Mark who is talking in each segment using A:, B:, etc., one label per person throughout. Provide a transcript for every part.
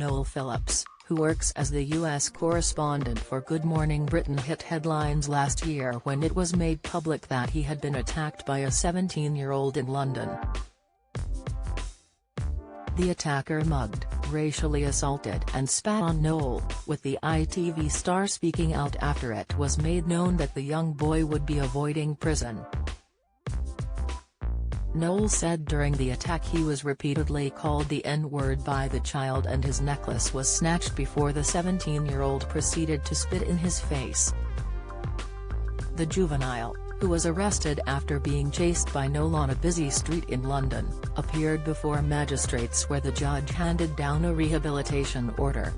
A: Noel Phillips, who works as the U.S. correspondent for Good Morning Britain, hit headlines last year when it was made public that he had been attacked by a 17-year-old in London. The attacker mugged, racially assaulted and spat on Noel, with the ITV star speaking out after it was made known that the young boy would be avoiding prison. Noel said during the attack he was repeatedly called the N-word by the child and his necklace was snatched before the 17-year-old proceeded to spit in his face. The juvenile, who was arrested after being chased by Noel on a busy street in London, appeared before magistrates where the judge handed down a rehabilitation order.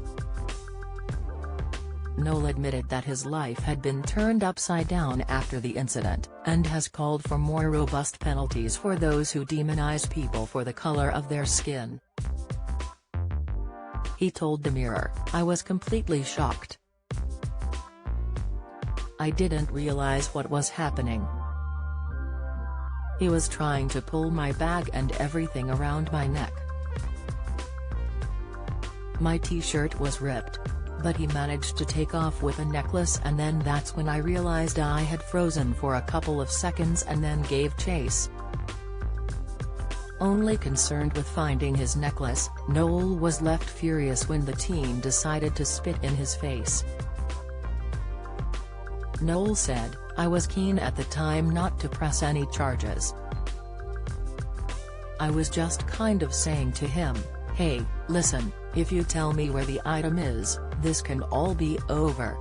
A: Noel admitted that his life had been turned upside down after the incident, and has called for more robust penalties for those who demonize people for the color of their skin. He told the Mirror, "I was completely shocked. I didn't realize what was happening. He was trying to pull my bag and everything around my neck. My t-shirt was ripped. But he managed to take off with a necklace, and then that's when I realized I had frozen for a couple of seconds and then gave chase." Only concerned with finding his necklace, Noel was left furious when the teen decided to spit in his face. Noel said, "I was keen at the time not to press any charges. I was just kind of saying to him, hey, listen, if you tell me where the item is, this can all be over."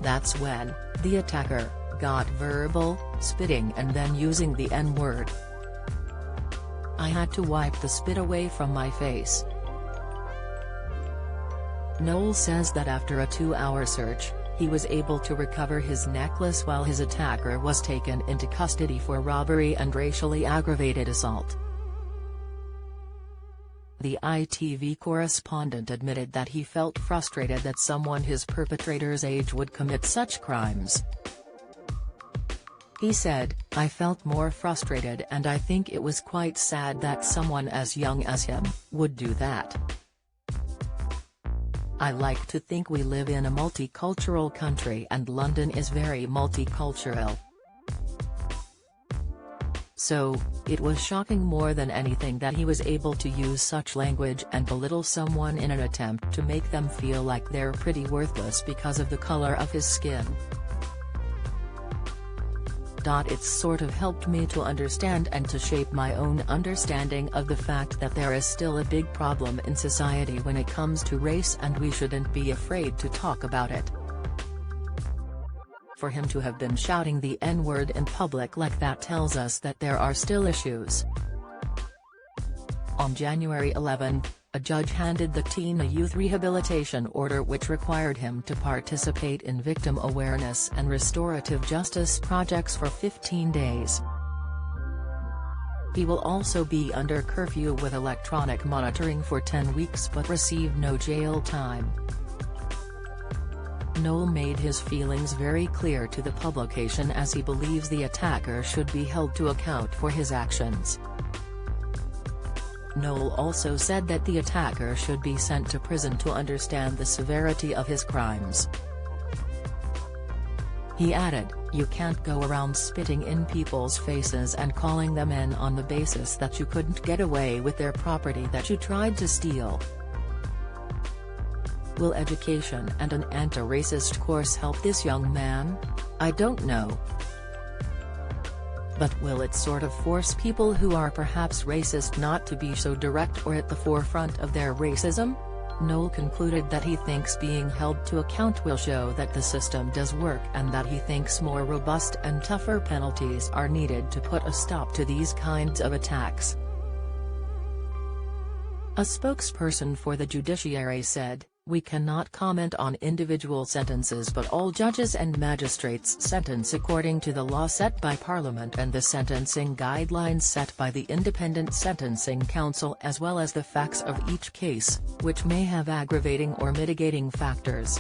A: That's when the attacker got verbal, spitting and then using the N-word. "I had to wipe the spit away from my face." Noel says that after a 2-hour search, he was able to recover his necklace while his attacker was taken into custody for robbery and racially aggravated assault. The ITV correspondent admitted that he felt frustrated that someone his perpetrator's age would commit such crimes. He said, "I felt more frustrated and I think it was quite sad that someone as young as him would do that. I like to think we live in a multicultural country and London is very multicultural. So, it was shocking more than anything that he was able to use such language and belittle someone in an attempt to make them feel like they're pretty worthless because of the color of his skin. It's sort of helped me to understand and to shape my own understanding of the fact that there is still a big problem in society when it comes to race and we shouldn't be afraid to talk about it. For him to have been shouting the N-word in public like that tells us that there are still issues." On January 11, a judge handed the teen a youth rehabilitation order which required him to participate in victim awareness and restorative justice projects for 15 days. He will also be under curfew with electronic monitoring for 10 weeks but receive no jail time. Noel made his feelings very clear to the publication as he believes the attacker should be held to account for his actions. Noel also said that the attacker should be sent to prison to understand the severity of his crimes. He added, "You can't go around spitting in people's faces and calling them in on the basis that you couldn't get away with their property that you tried to steal." Will education and an anti-racist course help this young man? I don't know. But will it sort of force people who are perhaps racist not to be so direct or at the forefront of their racism? Noel concluded that he thinks being held to account will show that the system does work and that he thinks more robust and tougher penalties are needed to put a stop to these kinds of attacks. A spokesperson for the judiciary said, "We cannot comment on individual sentences but all judges and magistrates sentence according to the law set by Parliament and the sentencing guidelines set by the Independent Sentencing Council as well as the facts of each case, which may have aggravating or mitigating factors."